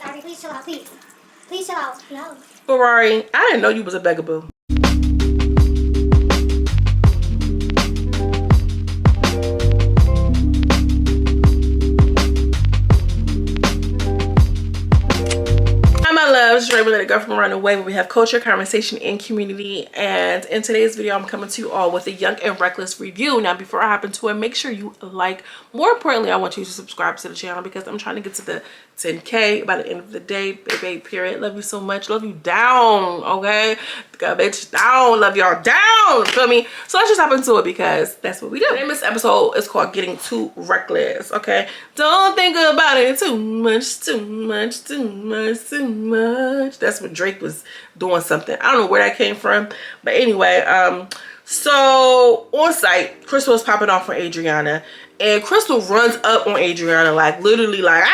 Addy, please chill out, please. Please chill out. No. Ferrari, I didn't know you was a begaboo. My loves, Ray, let a girlfriend run away, where we have culture, conversation, and community. And in today's video, I'm coming to you all with a Young and Reckless review. Now, before I hop into it, make sure you like. More importantly, I want you to subscribe to the channel because I'm trying to get to the 10K by the end of the day, baby. Period. Love you so much. Love you down. Okay, got bitch down. Love y'all down. Feel me? So let's just hop into it because that's what we do. The name of this episode is called "Getting Too Reckless." Okay, don't think about it too much, too much, too much, too much. That's when Drake was doing something. I don't know where that came from, but anyway, so on site, Crystal is popping off for Adriana, and Crystal runs up on Adriana like literally like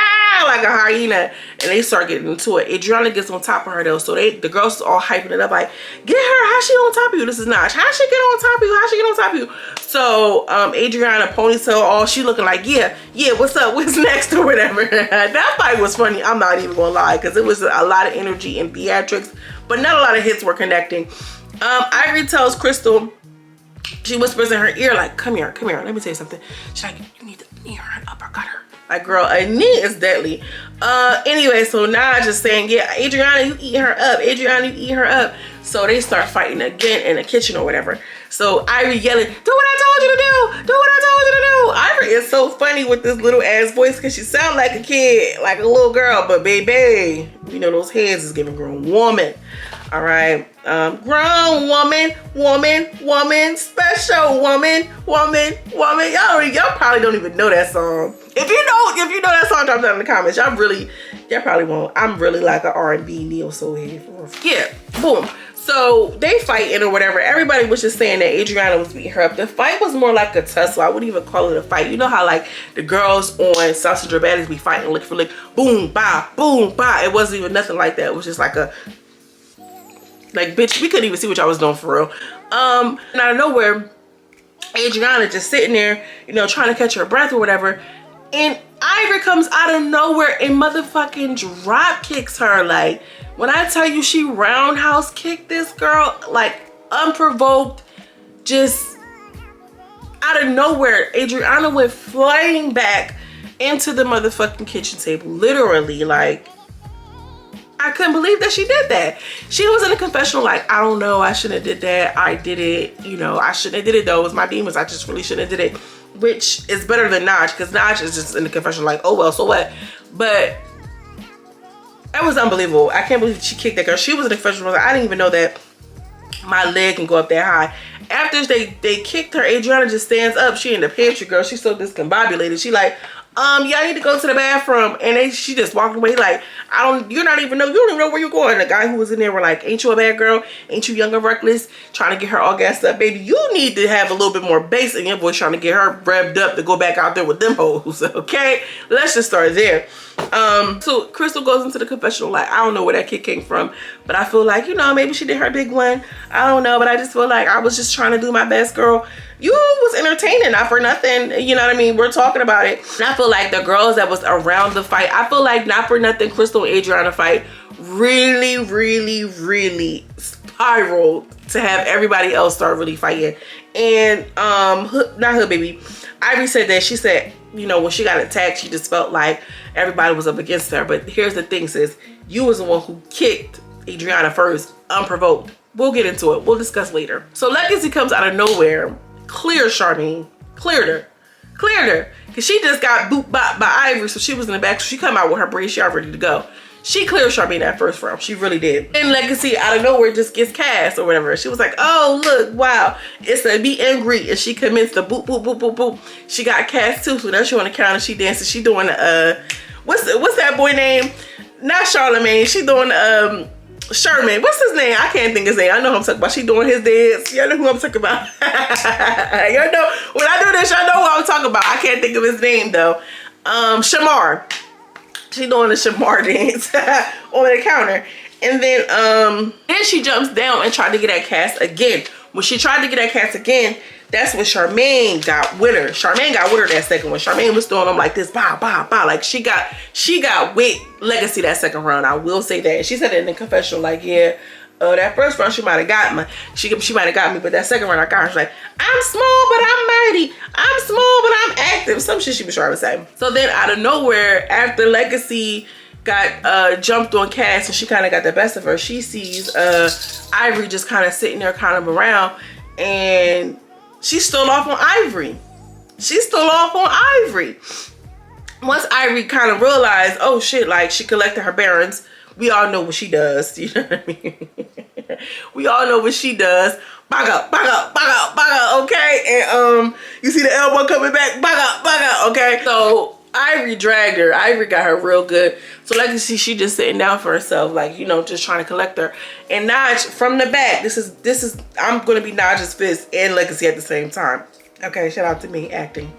like a hyena, and they start getting into it. Adriana gets on top of her though, so the girls all hyping it up like, get her, how she on top of you? This is Naj. How she get on top of you? How she get on top of you? So Adriana ponytail, all she looking like, yeah, what's up, what's next, or whatever. That fight was funny, I'm not even gonna lie, because it was a lot of energy and theatrics, but not a lot of hits were connecting. Ivory tells Crystal, she whispers in her ear like, come here, let me tell you something. She's like, you need to knee her and uppercut her. Like, girl, a knee is deadly. Anyway, so now I just saying, yeah, Adriana, you eat her up. Adriana, you eat her up. So they start fighting again in the kitchen or whatever. So Ivory yelling, do what I told you to do. Do what I told you to do. Ivory is so funny with this little ass voice because she sounds like a kid, like a little girl. But baby, you know those heads is giving grown woman. All right, grown woman, special woman. Y'all probably don't even know that song. If you know that song, drop down in the comments. Y'all probably won't. I'm really like an R&B neo soul head. Yeah, boom. So they fighting or whatever. Everybody was just saying that Adriana was beating her up. The fight was more like a tussle. I wouldn't even call it a fight. You know how like the girls on Sausage or Baddies be fighting lick for lick, boom, bah, boom, bah. It wasn't even nothing like that. It was just like a, like, bitch, we couldn't even see what y'all was doing for real. And out of nowhere, Adriana just sitting there, you know, trying to catch her breath or whatever. And Ivory comes out of nowhere and motherfucking drop kicks her. Like, when I tell you she roundhouse kicked this girl, like, unprovoked, just out of nowhere, Adriana went flying back into the motherfucking kitchen table. Literally, like, I couldn't believe that she did that. She was in a confessional like, I don't know, I shouldn't have did that. I did it, you know, I shouldn't have did it though. It was my demons. I just really shouldn't have did it. Which is better than Naj, because Naj is just in the confessional like, oh well, so what? But that was unbelievable. I can't believe she kicked that girl. She was in the confessional like, I didn't even know that my leg can go up that high. After they kicked her, Adriana just stands up. She in the pantry, girl. She's so discombobulated. She like, yeah, I need to go to the bathroom. And she just walked away like, you don't even know where you're going. The guy who was in there were like, ain't you a bad girl? Ain't you young and reckless? Trying to get her all gassed up. Baby, you need to have a little bit more bass in your voice trying to get her revved up to go back out there with them hoes, okay? Let's just start there. So Crystal goes into the confessional like, I don't know where that kid came from, but I feel like, you know, maybe she did her big one. I don't know, but I just feel like I was just trying to do my best, girl. You was entertaining, not for nothing, you know what I mean? We're talking about it. And I feel like the girls that was around the fight, I feel like not for nothing, Crystal and Adriana fight really spiraled to have everybody else start really fighting. And not her baby, Ivory said that, she said, you know, when she got attacked, she just felt like everybody was up against her. But here's the thing, sis, you was the one who kicked Adriana first, unprovoked. We'll get into it. We'll discuss later. So Legacy comes out of nowhere, clears Charmaine, cleared her, because she just got booped by Ivory, so she was in the back. So she come out with her braids, she all ready to go. She cleared Charmaine that first round. She really did. And Legacy out of nowhere just gets cast or whatever. She was like, oh, look, wow. It's a meet and greet. And she commenced the boop, boop, boop, boop, boop. She got cast too. So now she on the counter. She dancing. She doing, what's that boy name? Not Charlemagne. She doing, Sherman. What's his name? I can't think his name. I know who I'm talking about. She doing his dance. Y'all know who I'm talking about. Y'all know, when I do this, y'all know who I'm talking about. I can't think of his name though. Shamar. She doing the Shamar dance on the counter. And then she jumps down and tried to get that cast again. When she tried to get that cast again, That's when Charmaine got with her. Charmaine got with her that second one. Charmaine was throwing them like this, bow, bow, bow. Like she got with Legacy that second round. I will say that. She said it in the confessional, like, yeah, that first round she might have got me. She might have got me, but that second round I got her. She's like, I'm small, but I'm mighty. I'm small, but I'm active. Some shit she was trying to say. So then out of nowhere, after Legacy got jumped on Cass and she kind of got the best of her, she sees Ivory just kind of sitting there kind of around, and she stole off on Ivory. Once Ivory kind of realized, oh shit, like she collected her bearings. We all know what she does. You know what I mean? We all know what she does. Back up, okay? And you see the elbow coming back, back up, okay? So Ivory dragged her. Ivory got her real good. So Legacy, she just sitting down for herself, like, you know, just trying to collect her. And Naj from the back, this is I'm gonna be Naj's fist and Legacy at the same time. Okay, shout out to me acting.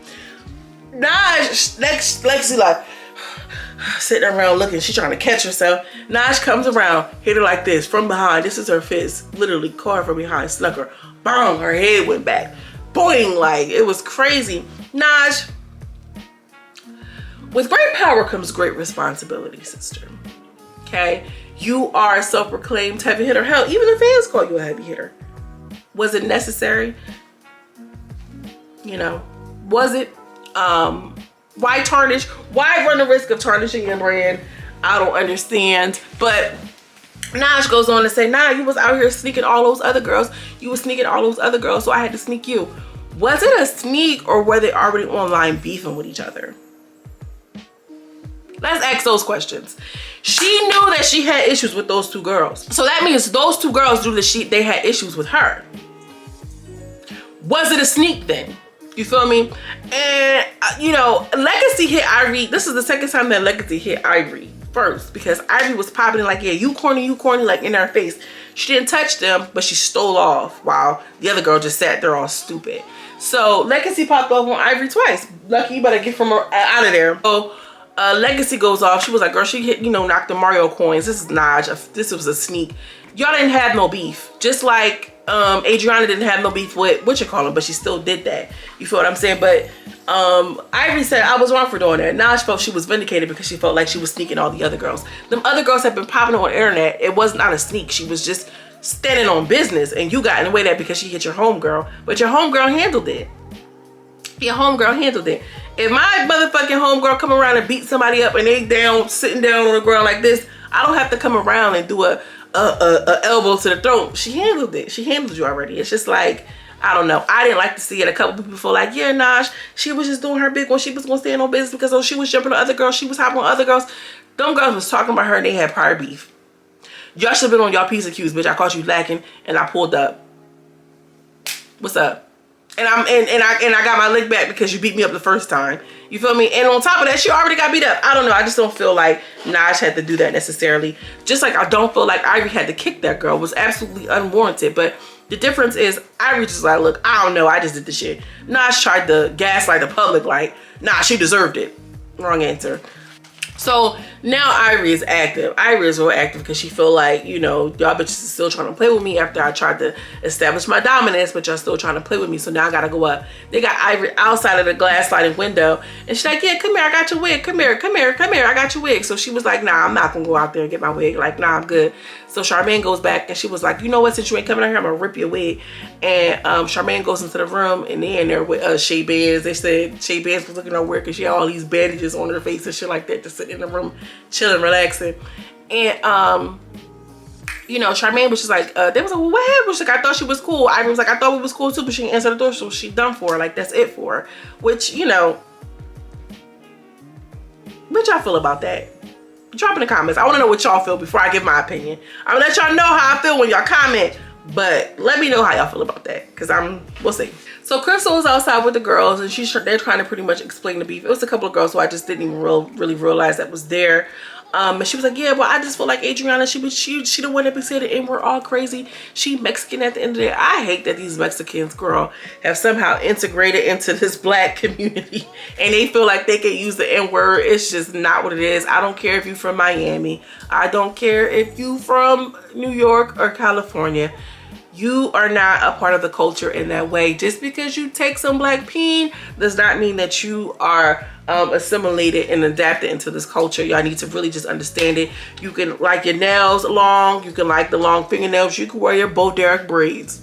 Naj, Legacy like sitting around looking, she's trying to catch herself. Naj comes around, hit her like this from behind. This is her fist, literally caught her from behind, snuck her. Boom, her head went back. Boing, like it was crazy. Naj, with great power comes great responsibility, sister. Okay, you are a self-proclaimed heavy hitter. Hell, even the fans call you a heavy hitter. Was it necessary? You know, was it? Why tarnish? Why run the risk of tarnishing your brand? I don't understand. But Naj goes on to say, nah, you was out here sneaking all those other girls. You was sneaking all those other girls, so I had to sneak you. Was it a sneak, or were they already online beefing with each other? Let's ask those questions. She knew that she had issues with those two girls. So that means those two girls knew that they had issues with her. Was it a sneak then? You feel me? And, you know, Legacy hit Ivory. This is the second time that Legacy hit Ivory first, because Ivory was popping like, yeah, you corny, like in her face. She didn't touch them, but she stole off while the other girl just sat there all stupid. So Legacy popped off on Ivory twice. Lucky, you better get from her out of there. So Legacy goes off. She was like, girl, she hit, you know, knocked the Mario coins. This is Naj. This was a sneak. Y'all didn't have no beef. Just like Adriana didn't have no beef with whatchamacallit, but she still did that. You feel what I'm saying? But Ivory said I was wrong for doing that. Naj felt she was vindicated because she felt like she was sneaking all the other girls. Them other girls have been popping on the internet. It was not a sneak. She was just standing on business, and you got in the way of that because she hit your homegirl. But your homegirl handled it. Your homegirl handled it. If my motherfucking homegirl come around and beat somebody up and they down, sitting down on the ground like this, I don't have to come around and do a elbow to the throat. She handled it. She handled you already. It's just like, I don't know. I didn't like to see it. A couple people feel like, yeah, Naj, she was just doing her big one. She was gonna stay on business because she was jumping on other girls. She was hopping on other girls. Them girls was talking about her and they had prior beef. Y'all should have been on y'all P's and Q's, bitch. I caught you lacking and I pulled up. What's up? And I got my lick back because you beat me up the first time. You feel me? And on top of that, she already got beat up. I don't know. I just don't feel like Naj had to do that necessarily. Just like I don't feel like Ivory had to kick that girl. It was absolutely unwarranted. But the difference is Ivory just like, look, I don't know. I just did the shit. Naj tried to gaslight the public like, nah, she deserved it. Wrong answer. So now Ivory is active. Ivory is real active because she feel like, you know, y'all bitches is still trying to play with me after I tried to establish my dominance, but y'all still trying to play with me. So now I gotta go up. They got Ivory outside of the glass sliding window, and she's like, yeah, come here, I got your wig. Come here, I got your wig. So she was like, nah, I'm not gonna go out there and get my wig. Like, nah, I'm good. So Charmaine goes back and she was like, you know what, since you ain't coming out here, I'm gonna rip your wig. And Charmaine goes into the room and they in there with Shay Bands. They said Shay Bands was looking at weird because she had all these bandages on her face and shit like that, just sitting in the room chilling, relaxing. And you know, Charmaine was just like, they was like, well, what happened? She's like, I thought she was cool. Ivory was like, I thought we was cool too, but she didn't answer the door, so she done for her. Like, that's it for her. Which, you know, what y'all feel about that? Drop in the comments. I want to know what y'all feel before I give my opinion. I'm gonna let y'all know how I feel when y'all comment, but let me know how y'all feel about that, because we'll see. So Crystal was outside with the girls and they're trying to pretty much explain the beef. It was a couple of girls who I just didn't even really realize that was there. And she was like, yeah, well, I just feel like Adriana, she the one that be saying it and we're all crazy. She Mexican at the end of the day. I hate that these Mexicans, girl, have somehow integrated into this black community and they feel like they can use the N-word. It's just not what it is. I don't care if you from Miami. I don't care if you from New York or California. you are not a part of the culture in that way. Just because you take some black peen does not mean that you are assimilated and adapted into this culture. Y'all need to really just understand it. You can like your nails long, you can like the long fingernails, you can wear your Bo Derek braids.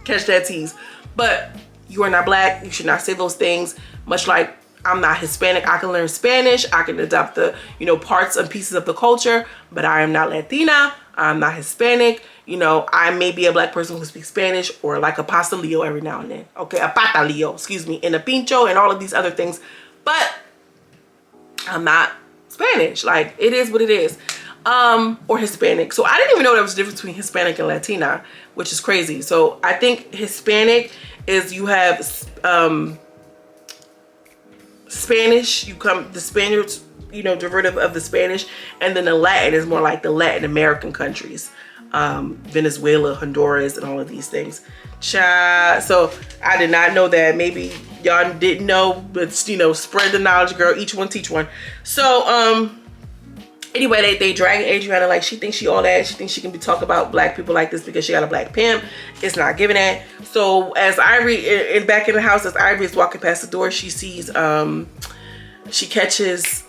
Catch that tease. But you are not black. You should not say those things. Much like I'm not Hispanic. I can learn Spanish. I can adopt the, you know, parts and pieces of the culture, but I am not Latina. I'm not Hispanic. You know, I may be a black person who speaks Spanish or like a pastelillo every now and then. Okay, a patalillo, excuse me, and a pincho and all of these other things. But I'm not Spanish. Like, it is what it is. Or Hispanic. So I didn't even know there was a difference between Hispanic and Latina, which is crazy. So I think Hispanic is you have Spanish, the Spaniards, you know, derivative of the Spanish, and then the Latin is more like the Latin American countries, Venezuela, Honduras, and all of these things. So I did not know that. Maybe y'all didn't know, but you know, spread the knowledge, girl. Each one teach one. So anyway, they dragging Adriana like she thinks she all that. She thinks she can be talk about black people like this because she got a black pimp. It's not giving that. So as Ivory back in the house, as Ivory is walking past the door, she sees she catches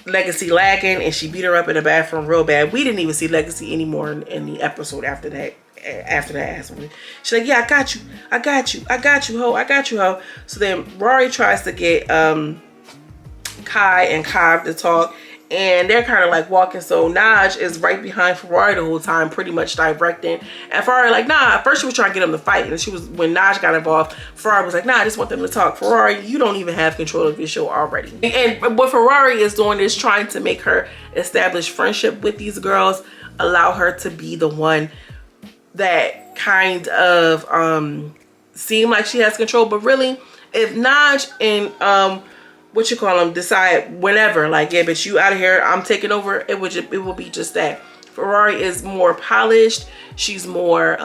Legacy lacking, and she beat her up in the bathroom real bad. We didn't even see Legacy anymore in the episode after that. Ass one, she's like, yeah, I got you, I got you, I got you, ho, I got you, ho. So then Rory tries to get Kai and Kav to talk, and they're kind of like walking. So Naj is right behind Ferrari the whole time, pretty much directing. And Ferrari like, nah. At first she was trying to get them to fight, and she was, when Naj got involved, Ferrari was like, nah, I just want them to talk. Ferrari, you don't even have control of your show already. And what Ferrari is doing is trying to make her establish friendship with these girls, allow her to be the one that kind of seem like she has control. But really, if Naj and what you call them decide whenever, like, yeah, bitch, you out of here, I'm taking over, it will be just that. Ferrari is more polished. She's more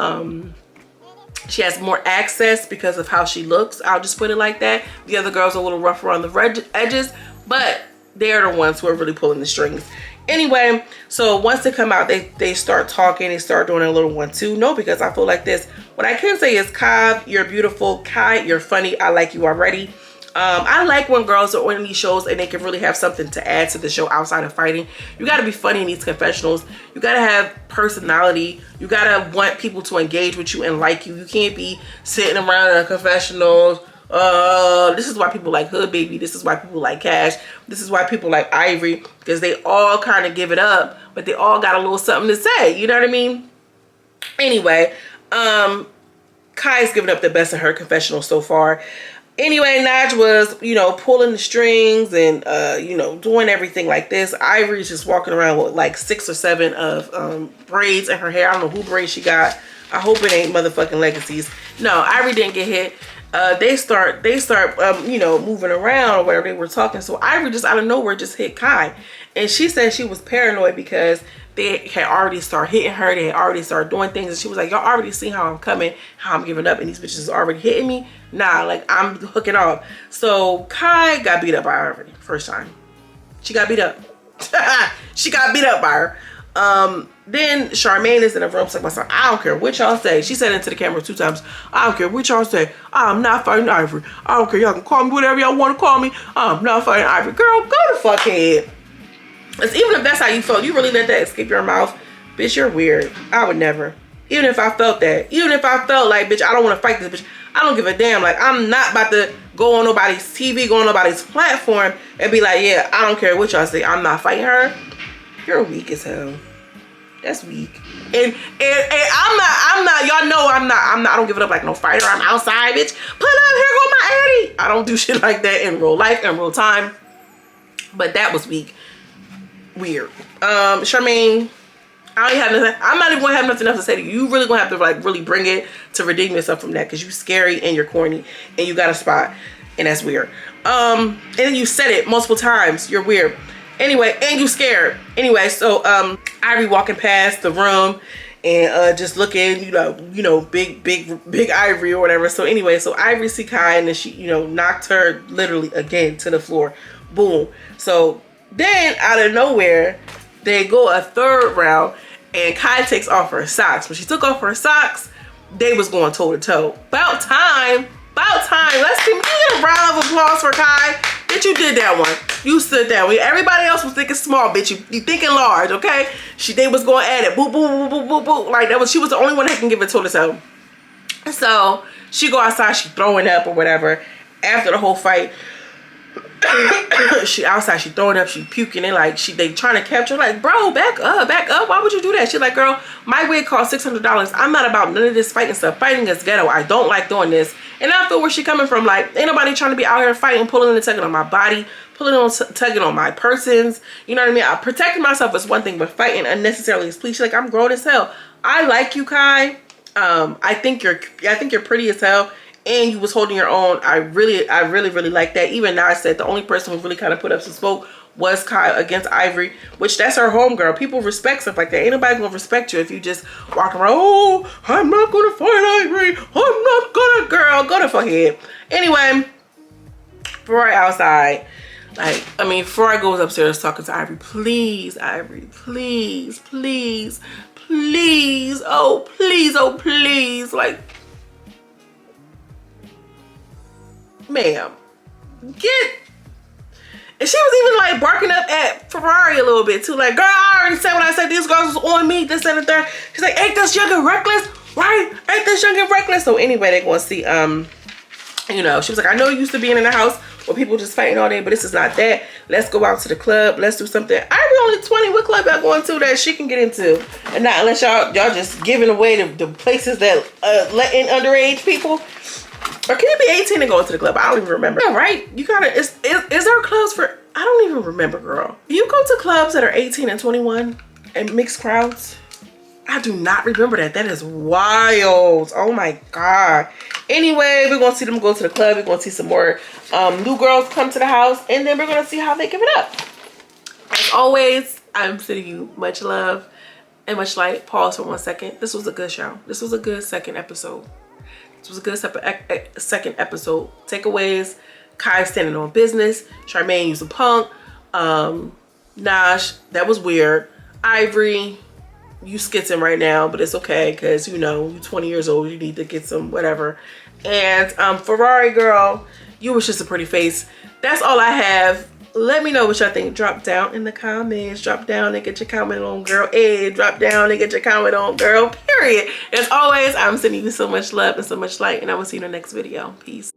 she has more access because of how she looks. I'll just put it like that. The other girls are a little rough around the edges, but they're the ones who are really pulling the strings. Anyway, so once they come out, they start talking. They start doing a little 1-2. No, because I feel like this. What I can say is, Kav, you're beautiful. Kai, you're funny. I like you already. I like when girls are on these shows and they can really have something to add to the show outside of fighting. You got to be funny in these confessionals. You got to have personality. You got to want people to engage with you and like you. You can't be sitting around in a confessionals. This is why people like Hood Baby. This is why people like Cash. This is why people like Ivory, because they all kind of give it up, but they all got a little something to say. You know what I mean? Anyway, Kai's giving up the best of her confessional so far. Anyway, Naj was, you know, pulling the strings and, you know, doing everything like this. Ivory's just walking around with like 6 or 7 of braids in her hair. I don't know who braids she got. I hope it ain't motherfucking Legacy's. No, Ivory didn't get hit. They start you know, moving around or whatever they were talking. So Ivory just out of nowhere just hit Kai. And she said she was paranoid because they had already started hitting her. They had already started doing things. And she was like, y'all already seen how I'm coming, how I'm giving up, and these bitches are already hitting me. Nah, like, I'm hooking off. So Kai got beat up by Ivory first time. She got beat up. She got beat up by her. Then Charmaine is in the room. It's like, my son, I don't care what y'all say. She said into the camera 2 times, I don't care what y'all say. I'm not fighting Ivory. I don't care. Y'all can call me whatever y'all want to call me. I'm not fighting Ivory. Girl, go to fuck head. Because even if that's how you felt, you really let that escape your mouth. Bitch, you're weird. I would never. Even if I felt that. Even if I felt like, bitch, I don't want to fight this bitch. I don't give a damn. Like, I'm not about to go on nobody's TV, go on nobody's platform and be like, yeah, I don't care what y'all say. I'm not fighting her. You're weak as hell. That's weak. And I'm not, y'all know I don't give it up like no fighter. I'm outside, bitch. Pull up, here go my Addy. I don't do shit like that in real life, in real time. But that was weak. Weird. Charmaine, I don't have nothing. I'm not even gonna have nothing else to say to you. You really gonna have to like really bring it to redeem yourself from that, because you scary and you're corny and you got a spot, and that's weird. And then you said it multiple times. You're weird. Anyway, and you scared. Anyway, so Ivory walking past the room and just looking, you know, big Ivory or whatever. So anyway, so Ivory see Kai, and then she, you know, knocked her literally again to the floor. Boom. So then out of nowhere, they go a 3rd round, and Kai takes off her socks. When she took off her socks, they was going toe to toe. About time. Let's give a round of applause for Kai. Bitch, you did that one. You stood that way. Everybody else was thinking small, bitch. You thinking large, okay? They was going at it. Boop, boop, boop, boop, boop, boop. Like that was, she was the only one that can give it toe to toe. So she go outside, she throwing up or whatever. After the whole fight, she outside, she throwing up, she puking, and like they trying to capture her, like, bro, back up. Why would you do that? She's like, girl, my wig cost $600. I'm not about none of this fighting stuff. Fighting is ghetto. I don't like doing this. And I feel where she coming from. Like, ain't nobody trying to be out here fighting, pulling and tugging on my body, tugging on my persons. You know what I mean? Protecting myself is one thing, but fighting unnecessarily is please. She's like, I'm grown as hell. I like you, Kai. I think you're pretty as hell. And you was holding your own. I really like that. Even now, I said the only person who really kind of put up some smoke was Kai against Ivory, which that's her homegirl. People respect stuff like that. Ain't nobody gonna respect you if you just walk around, oh, I'm not gonna fight Ivory. I'm not gonna, girl, go to fuck head. Anyway, Ferrari outside. Like, I mean, Ferrari goes upstairs talking to Ivory. Please, Ivory, please. Oh, please. Like, ma'am, get. And she was even like barking up at Ferrari a little bit too, like, girl, I already said what I said. These girls was on me, this and the third. She's like, ain't this young and reckless, right? Ain't this young and reckless? So anyway, they're gonna see, you know, she was like, I know you used to being in the house where people just fighting all day, but this is not that. Let's go out to the club. Let's do something. Ivory only 20. What club y'all going to that she can get into? And not unless y'all just giving away the places that let in underage people. Or can you be 18 and go into the club? I don't even remember. Yeah, right? You gotta, is there clubs for, I don't even remember, girl. Do you go to clubs that are 18 and 21 and mixed crowds? I do not remember that. That is wild. Oh my God. Anyway, we're gonna see them go to the club. We're gonna see some more new girls come to the house, and then we're gonna see how they give it up. As always, I'm sending you much love and much light. Pause for 1 second. This was a good show. This was a good second episode. This was a good second episode. Takeaways: Kai standing on business. Charmaine used a punk. Naj, that was weird. Ivory, you skitzing right now, but it's okay because, you know, you're 20 years old. You need to get some whatever. And Ferrari girl, you was just a pretty face. That's all I have. Let me know what y'all think. Drop down in the comments. Drop down and get your comment on, girl. Hey, drop down and get your comment on, girl. Period. As always, I'm sending you so much love and so much light, and I will see you in the next video. Peace.